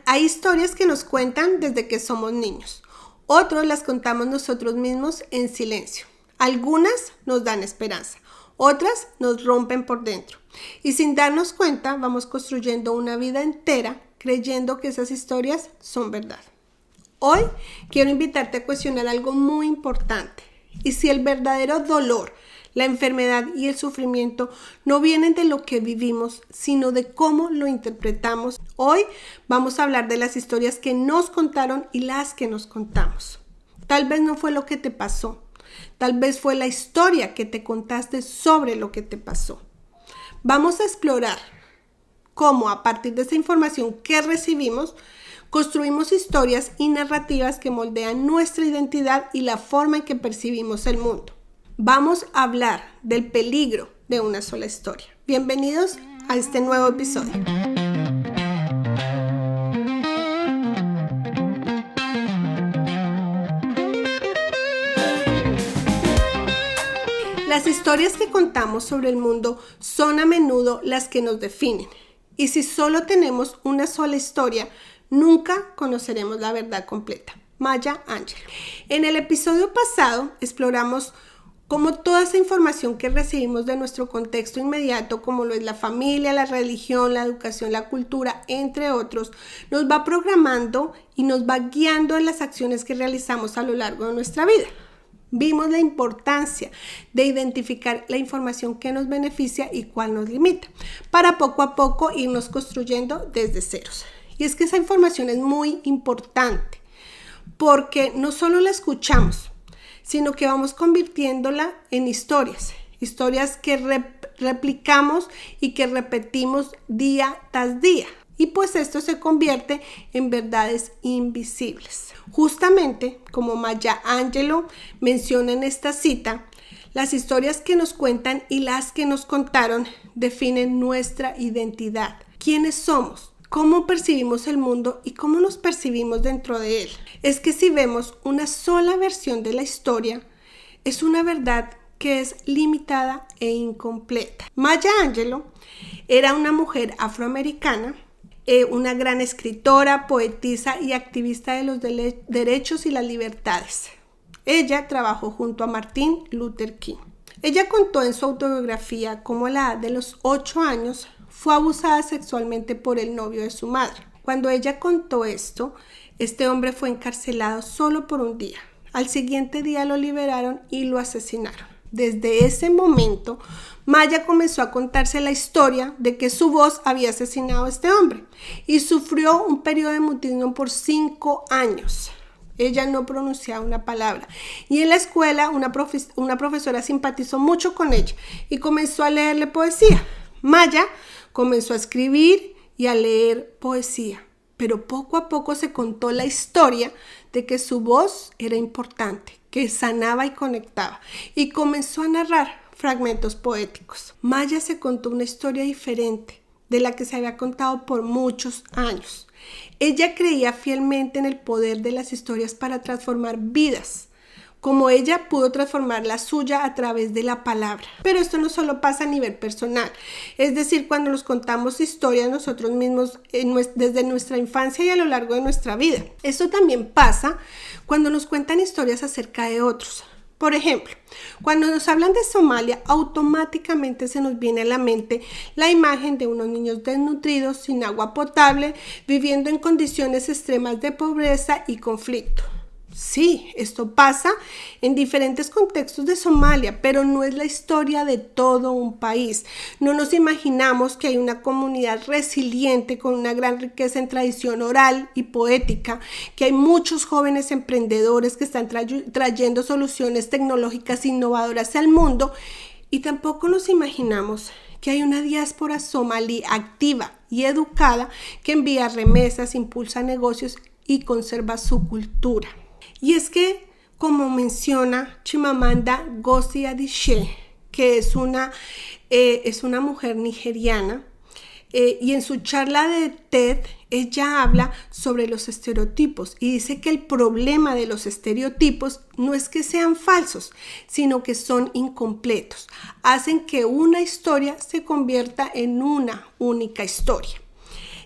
Hay historias que nos cuentan desde que somos niños. Otros las contamos nosotros mismos en silencio. Algunas nos dan esperanza, otras nos rompen por dentro. Y sin darnos cuenta vamos construyendo una vida entera creyendo que esas historias son verdad. Hoy quiero invitarte a cuestionar algo muy importante. Y si el verdadero dolor, la enfermedad y el sufrimiento no vienen de lo que vivimos, sino de cómo lo interpretamos. Hoy vamos a hablar de las historias que nos contaron y las que nos contamos. Tal vez no fue lo que te pasó. Tal vez fue la historia que te contaste sobre lo que te pasó. Vamos a explorar cómo a partir de esa información que recibimos, construimos historias y narrativas que moldean nuestra identidad y la forma en que percibimos el mundo. Vamos a hablar del peligro de una sola historia. Bienvenidos a este nuevo episodio. Las historias que contamos sobre el mundo son a menudo las que nos definen. Y si solo tenemos una sola historia, nunca conoceremos la verdad completa. Maya Angelou. En el episodio pasado exploramos cómo toda esa información que recibimos de nuestro contexto inmediato, como lo es la familia, la religión, la educación, la cultura, entre otros, nos va programando y nos va guiando en las acciones que realizamos a lo largo de nuestra vida. Vimos la importancia de identificar la información que nos beneficia y cuál nos limita, para poco a poco irnos construyendo desde ceros. Y es que esa información es muy importante, porque no solo la escuchamos, sino que vamos convirtiéndola en historias que replicamos y que repetimos día tras día. Y pues esto se convierte en verdades invisibles. Justamente como Maya Angelou menciona en esta cita, las historias que nos cuentan y las que nos contaron definen nuestra identidad. ¿Quiénes somos? ¿Cómo percibimos el mundo y cómo nos percibimos dentro de él? Es que si vemos una sola versión de la historia, es una verdad que es limitada e incompleta. Maya Angelou era una mujer afroamericana, una gran escritora, poetisa y activista de los derechos y las libertades. Ella trabajó junto a Martin Luther King. Ella contó en su autobiografía cómo a la edad de los 8 años fue abusada sexualmente por el novio de su madre. Cuando ella contó esto, este hombre fue encarcelado solo por un día. Al siguiente día lo liberaron y lo asesinaron. Desde ese momento, Maya comenzó a contarse la historia de que su voz había asesinado a este hombre y sufrió un periodo de mutismo por 5 años. Ella no pronunciaba una palabra. Y en la escuela, una profesora simpatizó mucho con ella y comenzó a leerle poesía. Maya comenzó a escribir y a leer poesía, pero poco a poco se contó la historia de que su voz era importante, que sanaba y conectaba, y comenzó a narrar fragmentos poéticos. Maya se contó una historia diferente de la que se había contado por muchos años. Ella creía fielmente en el poder de las historias para transformar vidas, como ella pudo transformar la suya a través de la palabra. Pero esto no solo pasa a nivel personal, es decir, cuando nos contamos historias nosotros mismos desde nuestra infancia y a lo largo de nuestra vida. Esto también pasa cuando nos cuentan historias acerca de otros. Por ejemplo, cuando nos hablan de Somalia, automáticamente se nos viene a la mente la imagen de unos niños desnutridos, sin agua potable, viviendo en condiciones extremas de pobreza y conflicto. Sí, esto pasa en diferentes contextos de Somalia, pero no es la historia de todo un país. No nos imaginamos que hay una comunidad resiliente con una gran riqueza en tradición oral y poética, que hay muchos jóvenes emprendedores que están trayendo soluciones tecnológicas innovadoras al mundo, y tampoco nos imaginamos que hay una diáspora somalí activa y educada que envía remesas, impulsa negocios y conserva su cultura. Y es que, como menciona Chimamanda Ngozi Adichie, que es una mujer nigeriana, y en su charla de TED, ella habla sobre los estereotipos y dice que el problema de los estereotipos no es que sean falsos, sino que son incompletos. Hacen que una historia se convierta en una única historia.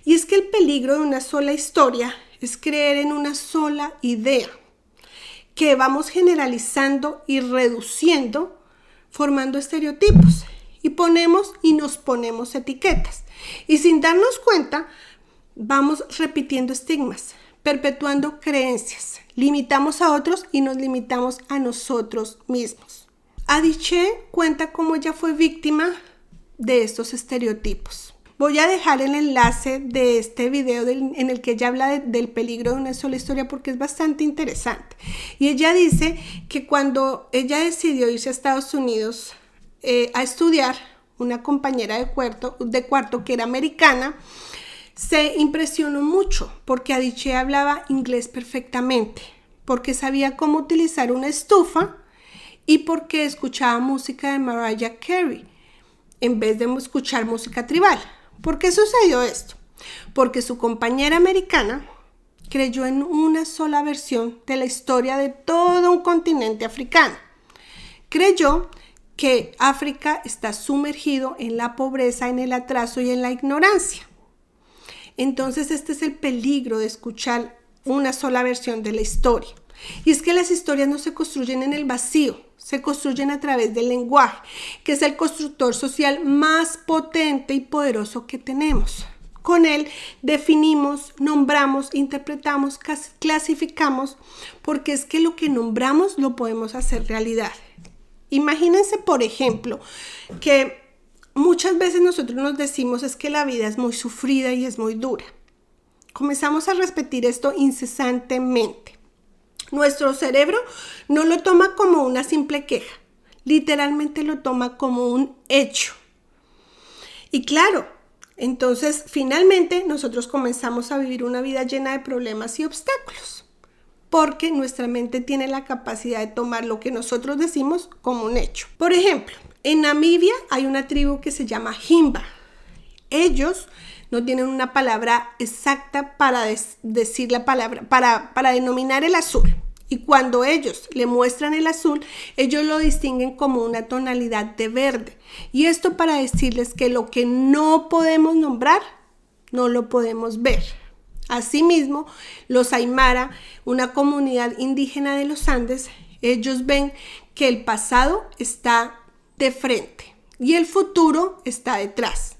Y es que el peligro de una sola historia es creer en una sola idea, que vamos generalizando y reduciendo, formando estereotipos, y nos ponemos etiquetas. Y sin darnos cuenta, vamos repitiendo estigmas, perpetuando creencias, limitamos a otros y nos limitamos a nosotros mismos. Adichie cuenta cómo ella fue víctima de estos estereotipos. Voy a dejar el enlace de este video en el que ella habla del peligro de una sola historia porque es bastante interesante. Y ella dice que cuando ella decidió irse a Estados Unidos a estudiar, una compañera de cuarto que era americana, se impresionó mucho porque Adichie hablaba inglés perfectamente, porque sabía cómo utilizar una estufa y porque escuchaba música de Mariah Carey en vez de escuchar música tribal. ¿Por qué sucedió esto? Porque su compañera americana creyó en una sola versión de la historia de todo un continente africano. Creyó que África está sumergido en la pobreza, en el atraso y en la ignorancia. Entonces este es el peligro de escuchar una sola versión de la historia. Y es que las historias no se construyen en el vacío, se construyen a través del lenguaje, que es el constructor social más potente y poderoso que tenemos. Con él definimos, nombramos, interpretamos, clasificamos, porque es que lo que nombramos lo podemos hacer realidad. Imagínense, por ejemplo, que muchas veces nosotros nos decimos es que la vida es muy sufrida y es muy dura. Comenzamos a repetir esto incesantemente. Nuestro cerebro no lo toma como una simple queja, literalmente lo toma como un hecho. Y claro, entonces finalmente nosotros comenzamos a vivir una vida llena de problemas y obstáculos, porque nuestra mente tiene la capacidad de tomar lo que nosotros decimos como un hecho. Por ejemplo, en Namibia hay una tribu que se llama Himba. Ellos no tienen una palabra exacta para decir la palabra, para denominar el azul. Y cuando ellos le muestran el azul, ellos lo distinguen como una tonalidad de verde. Y esto para decirles que lo que no podemos nombrar, no lo podemos ver. Asimismo, los Aymara, una comunidad indígena de los Andes, ellos ven que el pasado está de frente y el futuro está detrás.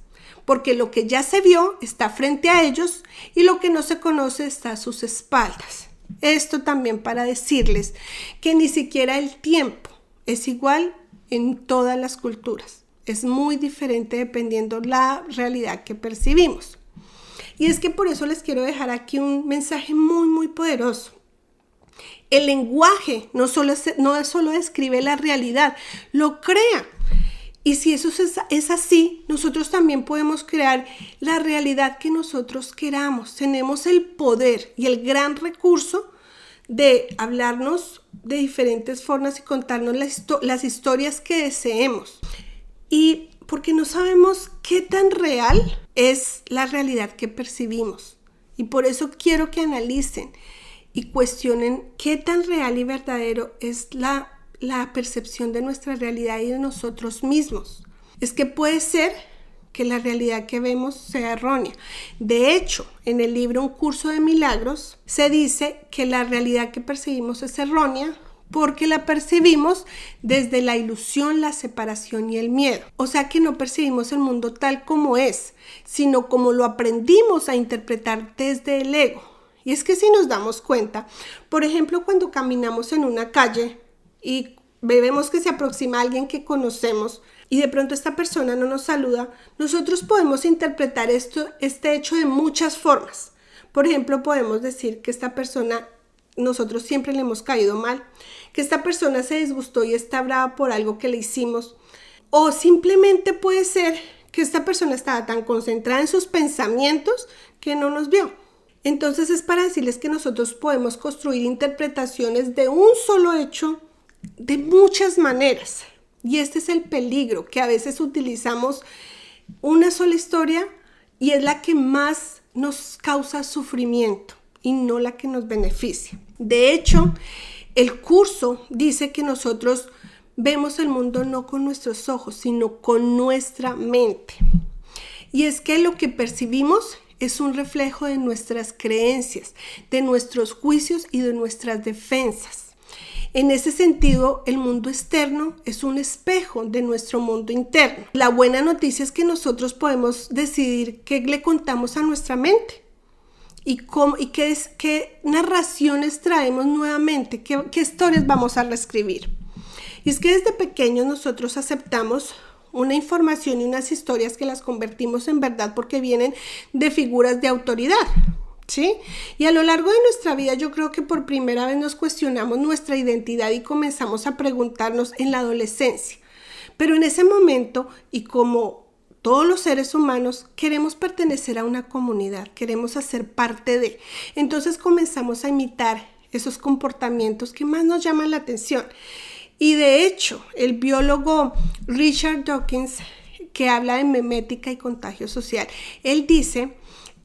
Porque lo que ya se vio está frente a ellos y lo que no se conoce está a sus espaldas. Esto también para decirles que ni siquiera el tiempo es igual en todas las culturas. Es muy diferente dependiendo la realidad que percibimos. Y es que por eso les quiero dejar aquí un mensaje muy, muy poderoso. El lenguaje no solo describe la realidad, lo crea. Y si eso es así, nosotros también podemos crear la realidad que nosotros queramos. Tenemos el poder y el gran recurso de hablarnos de diferentes formas y contarnos las historias que deseemos. Y porque no sabemos qué tan real es la realidad que percibimos. Y por eso quiero que analicen y cuestionen qué tan real y verdadero es la percepción de nuestra realidad y de nosotros mismos. Es que puede ser que la realidad que vemos sea errónea. De hecho, en el libro Un Curso de Milagros se dice que la realidad que percibimos es errónea porque la percibimos desde la ilusión, la separación y el miedo. O sea que no percibimos el mundo tal como es, sino como lo aprendimos a interpretar desde el ego. Y es que si nos damos cuenta, por ejemplo, cuando caminamos en una calle y vemos que se aproxima alguien que conocemos y de pronto esta persona no nos saluda, nosotros podemos interpretar este hecho de muchas formas. Por ejemplo, podemos decir que esta persona, nosotros siempre le hemos caído mal, que esta persona se disgustó y está brava por algo que le hicimos, o simplemente puede ser que esta persona estaba tan concentrada en sus pensamientos que no nos vio. Entonces es para decirles que nosotros podemos construir interpretaciones de un solo hecho de muchas maneras. Y este es el peligro, que a veces utilizamos una sola historia y es la que más nos causa sufrimiento y no la que nos beneficia. De hecho, el curso dice que nosotros vemos el mundo no con nuestros ojos, sino con nuestra mente. Y es que lo que percibimos es un reflejo de nuestras creencias, de nuestros juicios y de nuestras defensas. En ese sentido, el mundo externo es un espejo de nuestro mundo interno. La buena noticia es que nosotros podemos decidir qué le contamos a nuestra mente y qué narraciones traemos nuevamente, qué historias vamos a reescribir. Y es que desde pequeños nosotros aceptamos una información y unas historias que las convertimos en verdad porque vienen de figuras de autoridad. ¿Sí? Y a lo largo de nuestra vida yo creo que por primera vez nos cuestionamos nuestra identidad y comenzamos a preguntarnos en la adolescencia. Pero en ese momento, y como todos los seres humanos, queremos pertenecer a una comunidad, queremos hacer parte de. Entonces comenzamos a imitar esos comportamientos que más nos llaman la atención. Y de hecho, el biólogo Richard Dawkins, que habla de memética y contagio social, él dice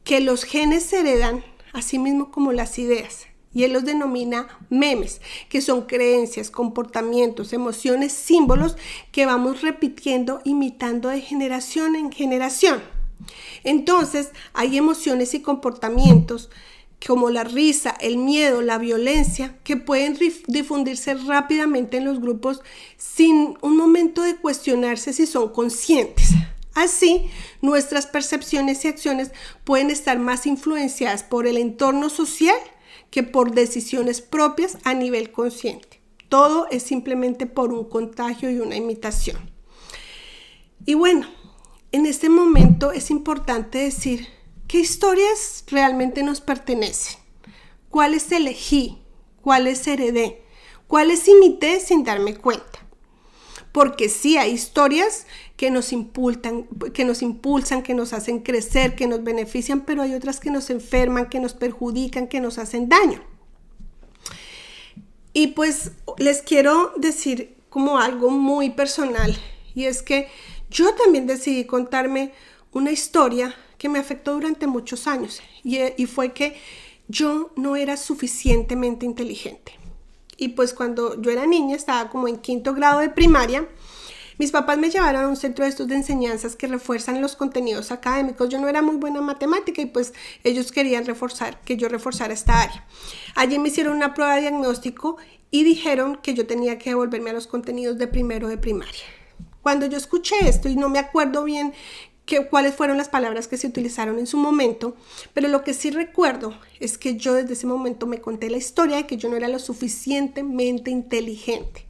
que los genes se heredan así mismo como las ideas, y él los denomina memes, que son creencias, comportamientos, emociones, símbolos que vamos repitiendo, imitando de generación en generación. Entonces, hay emociones y comportamientos como la risa, el miedo, la violencia, que pueden difundirse rápidamente en los grupos sin un momento de cuestionarse si son conscientes. Así, nuestras percepciones y acciones pueden estar más influenciadas por el entorno social que por decisiones propias a nivel consciente. Todo es simplemente por un contagio y una imitación. Y bueno, en este momento es importante decir qué historias realmente nos pertenecen, cuáles elegí, cuáles heredé, cuáles imité sin darme cuenta. Porque sí, hay historias que nos impulsan, que nos hacen crecer, que nos benefician, pero hay otras que nos enferman, que nos perjudican, que nos hacen daño. Y pues les quiero decir como algo muy personal, y es que yo también decidí contarme una historia que me afectó durante muchos años, y fue que yo no era suficientemente inteligente. Y pues cuando yo era niña, estaba como en 5º grado de primaria, mis papás me llevaron a un centro de estos de enseñanzas que refuerzan los contenidos académicos. Yo no era muy buena en matemática y pues ellos querían que yo reforzara esta área. Allí me hicieron una prueba de diagnóstico y dijeron que yo tenía que devolverme a los contenidos de 1º de primaria. Cuando yo escuché esto, y no me acuerdo bien cuáles fueron las palabras que se utilizaron en su momento, pero lo que sí recuerdo es que yo desde ese momento me conté la historia de que yo no era lo suficientemente inteligente.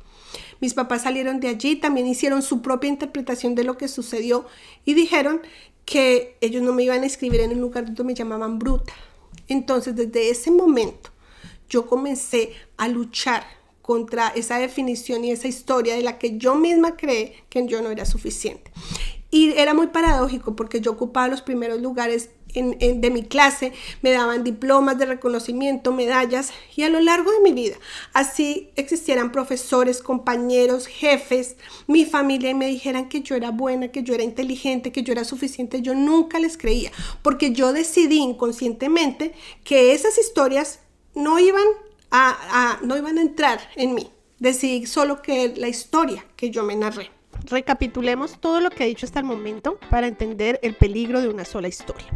Mis papás salieron de allí, también hicieron su propia interpretación de lo que sucedió y dijeron que ellos no me iban a inscribir en un lugar donde me llamaban bruta. Entonces, desde ese momento, yo comencé a luchar contra esa definición y esa historia de la que yo misma creí que yo no era suficiente. Y era muy paradójico porque yo ocupaba los primeros lugares de mi clase, me daban diplomas de reconocimiento, medallas, y a lo largo de mi vida, así existieran profesores, compañeros, jefes, mi familia, y me dijeran que yo era buena, que yo era inteligente, que yo era suficiente, yo nunca les creía, porque yo decidí inconscientemente que esas historias no iban a entrar en mí. Decidí solo creer la historia que yo me narré. Recapitulemos todo lo que he dicho hasta el momento para entender el peligro de una sola historia.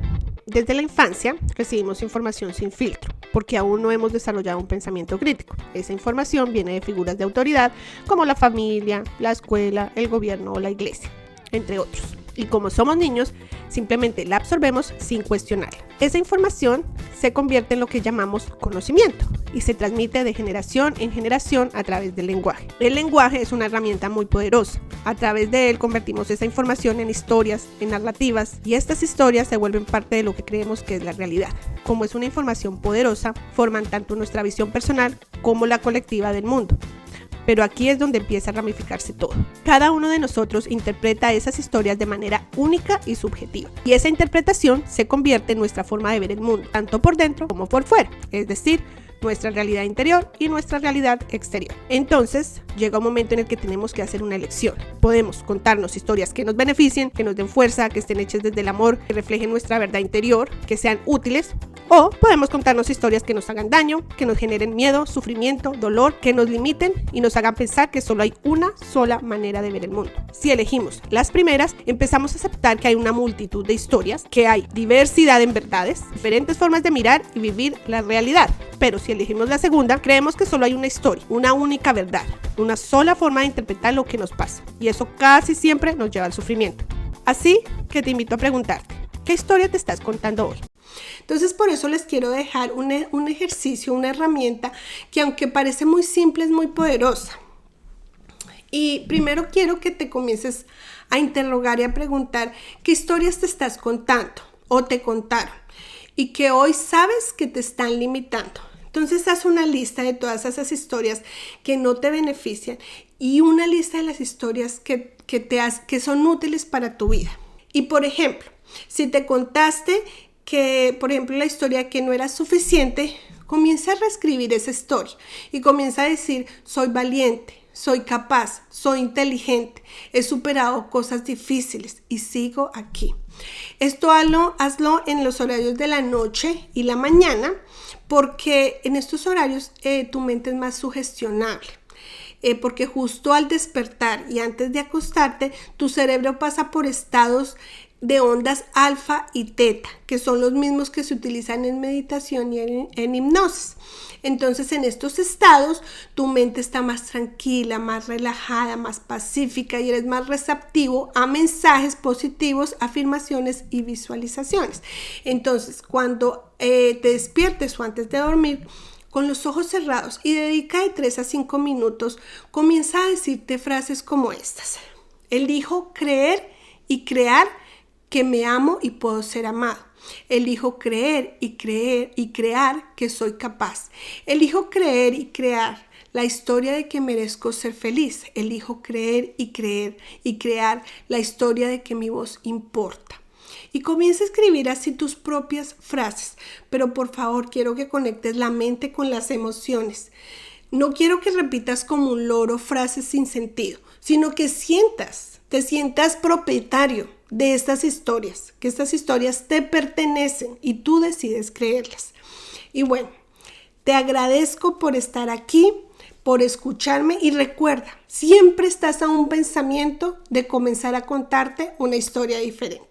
Desde la infancia recibimos información sin filtro, porque aún no hemos desarrollado un pensamiento crítico. Esa información viene de figuras de autoridad como la familia, la escuela, el gobierno o la iglesia, entre otros. Y como somos niños, simplemente la absorbemos sin cuestionarla. Esa información se convierte en lo que llamamos conocimiento y se transmite de generación en generación a través del lenguaje. El lenguaje es una herramienta muy poderosa. A través de él convertimos esa información en historias, en narrativas, y estas historias se vuelven parte de lo que creemos que es la realidad. Como es una información poderosa, forman tanto nuestra visión personal como la colectiva del mundo. Pero aquí es donde empieza a ramificarse todo. Cada uno de nosotros interpreta esas historias de manera única y subjetiva. Y esa interpretación se convierte en nuestra forma de ver el mundo, tanto por dentro como por fuera. Es decir, nuestra realidad interior y nuestra realidad exterior. Entonces, llega un momento en el que tenemos que hacer una elección. Podemos contarnos historias que nos beneficien, que nos den fuerza, que estén hechas desde el amor, que reflejen nuestra verdad interior, que sean útiles, O podemos contarnos historias que nos hagan daño, que nos generen miedo, sufrimiento, dolor, que nos limiten y nos hagan pensar que solo hay una sola manera de ver el mundo. Si elegimos las primeras, empezamos a aceptar que hay una multitud de historias, que hay diversidad en verdades, diferentes formas de mirar y vivir la realidad. Pero si elegimos la segunda, creemos que solo hay una historia, una única verdad, una sola forma de interpretar lo que nos pasa. Y eso casi siempre nos lleva al sufrimiento. Así que te invito a preguntarte, ¿qué historia te estás contando hoy? Entonces, por eso les quiero dejar un ejercicio, una herramienta que, aunque parece muy simple, es muy poderosa. Y primero quiero que te comiences a interrogar y a preguntar qué historias te estás contando o te contaron y que hoy sabes que te están limitando. Entonces, haz una lista de todas esas historias que no te benefician y una lista de las historias que son útiles para tu vida. Y, por ejemplo, si te contaste que, por ejemplo, la historia que no era suficiente, comienza a reescribir esa historia y comienza a decir: soy valiente, soy capaz, soy inteligente, he superado cosas difíciles y sigo aquí. Esto hazlo en los horarios de la noche y la mañana, porque en estos horarios tu mente es más sugestionable. Porque justo al despertar y antes de acostarte, tu cerebro pasa por estados de ondas alfa y teta, que son los mismos que se utilizan en meditación y en hipnosis. Entonces, en estos estados, tu mente está más tranquila, más relajada, más pacífica y eres más receptivo a mensajes positivos, afirmaciones y visualizaciones. Entonces, cuando te despiertes o antes de dormir, con los ojos cerrados y dedica de 3 a 5 minutos, comienza a decirte frases como estas: elijo creer y crear que me amo y puedo ser amado. Elijo creer y crear que soy capaz. Elijo creer y crear la historia de que merezco ser feliz. Elijo creer y crear la historia de que mi voz importa. Y comienza a escribir así tus propias frases. Pero por favor, quiero que conectes la mente con las emociones. No quiero que repitas como un loro frases sin sentido, sino que te sientas propietario de estas historias, que estas historias te pertenecen y tú decides creerlas. Y bueno, te agradezco por estar aquí, por escucharme y recuerda, siempre estás a un pensamiento de comenzar a contarte una historia diferente.